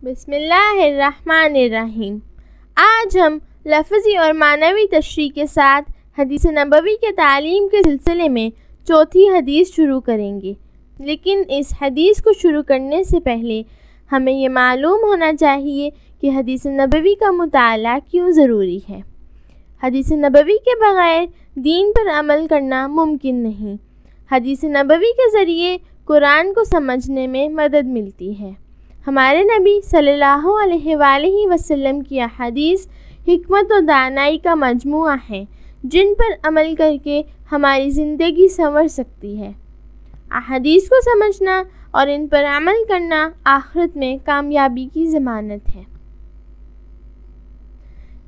بسم اللہ الرحمن الرحیم۔ آج ہم لفظی اور معنوی تشریح کے ساتھ حدیث نبوی کے تعلیم کے سلسلے میں چوتھی حدیث شروع کریں گے، لیکن اس حدیث کو شروع کرنے سے پہلے ہمیں یہ معلوم ہونا چاہیے کہ حدیث نبوی کا مطالعہ کیوں ضروری ہے۔ حدیث نبوی کے بغیر دین پر عمل کرنا ممکن نہیں۔ حدیث نبوی کے ذریعے قرآن کو سمجھنے میں مدد ملتی ہے۔ ہمارے نبی صلی اللہ علیہ وآلہ وسلم کی احادیث حکمت و دانائی کا مجموعہ ہیں، جن پر عمل کر کے ہماری زندگی سنور سکتی ہے۔ احادیث کو سمجھنا اور ان پر عمل کرنا آخرت میں کامیابی کی ضمانت ہے۔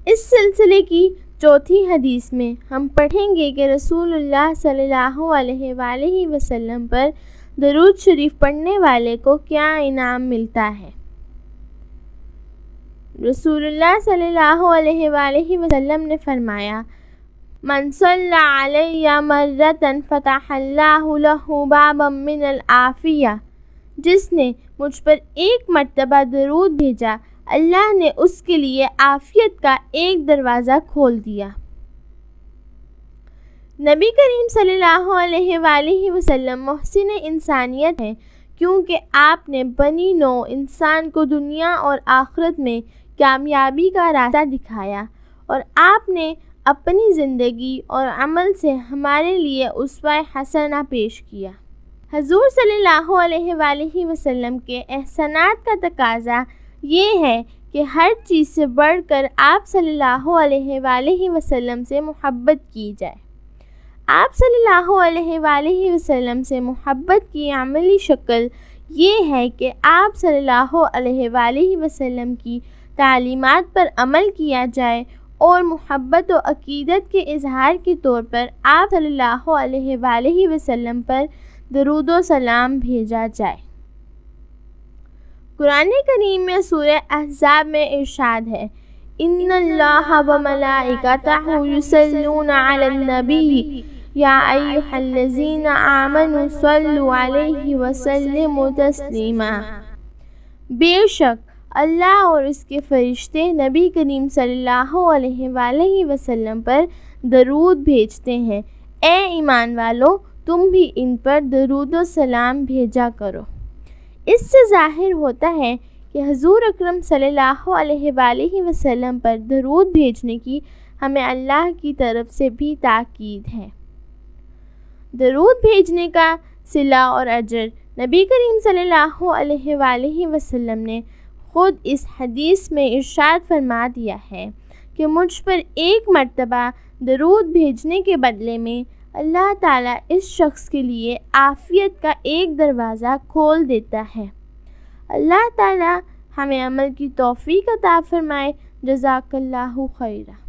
اس سلسلے کی چوتھی حدیث میں ہم پڑھیں گے کہ رسول اللہ صلی اللہ علیہ وآلہ وسلم پر درود شریف پڑھنے والے کو کیا انعام ملتا ہے۔ رسول اللہ صلی اللہ علیہ وآلہ وسلم نے فرمایا، من صلی علی مرۃ فتح اللہ لہ بابا من العافیہ، جس نے مجھ پر ایک مرتبہ درود بھیجا، اللہ نے اس کے لیے عافیت کا ایک دروازہ کھول دیا۔ نبی کریم صلی اللہ علیہ وآلہ وسلم محسن انسانیت ہیں، کیونکہ آپ نے بنی نوع انسان کو دنیا اور آخرت میں کامیابی کا راستہ دکھایا، اور آپ نے اپنی زندگی اور عمل سے ہمارے لیے اسوہ حسنہ پیش کیا۔ حضور صلی اللہ علیہ وآلہ وسلم کے احسانات کا تقاضا یہ ہے کہ ہر چیز سے بڑھ کر آپ صلی اللہ علیہ وآلہ وسلم سے محبت کی جائے۔ آپ صلی اللہ علیہ وآلہ وسلم سے محبت کی عملی شکل یہ ہے کہ آپ صلی اللہ علیہ وآلہ وسلم کی تعلیمات پر عمل کیا جائے اور محبت و عقیدت کے اظہار کے طور پر آپ صلی اللہ علیہ وآلہ وسلم پر درود و سلام بھیجا جائے۔ قرآن کریم میں سورہ احزاب میں ارشاد ہے، ان اللہ و ملائکتہ یصلون علی النبی یا ایھا الذین آمنوا صلوا علیہ وسلموا تسلیما۔ بے شک اللہ اور اس کے فرشتے نبی کریم صلی اللہ علیہ وآلہ وسلم پر درود بھیجتے ہیں، اے ایمان والو تم بھی ان پر درود و سلام بھیجا کرو۔ اس سے ظاہر ہوتا ہے کہ حضور اکرم صلی اللہ علیہ وآلہ وسلم پر درود بھیجنے کی ہمیں اللہ کی طرف سے بھی تاکید ہے۔ درود بھیجنے کا صلہ اور اجر نبی کریم صلی اللہ علیہ وآلہ وسلم نے خود اس حدیث میں ارشاد فرما دیا ہے کہ مجھ پر ایک مرتبہ درود بھیجنے کے بدلے میں اللہ تعالیٰ اس شخص کے لیے عافیت کا ایک دروازہ کھول دیتا ہے۔ اللہ تعالیٰ ہمیں عمل کی توفیق عطا فرمائے۔ جزاک اللہ خیرہ۔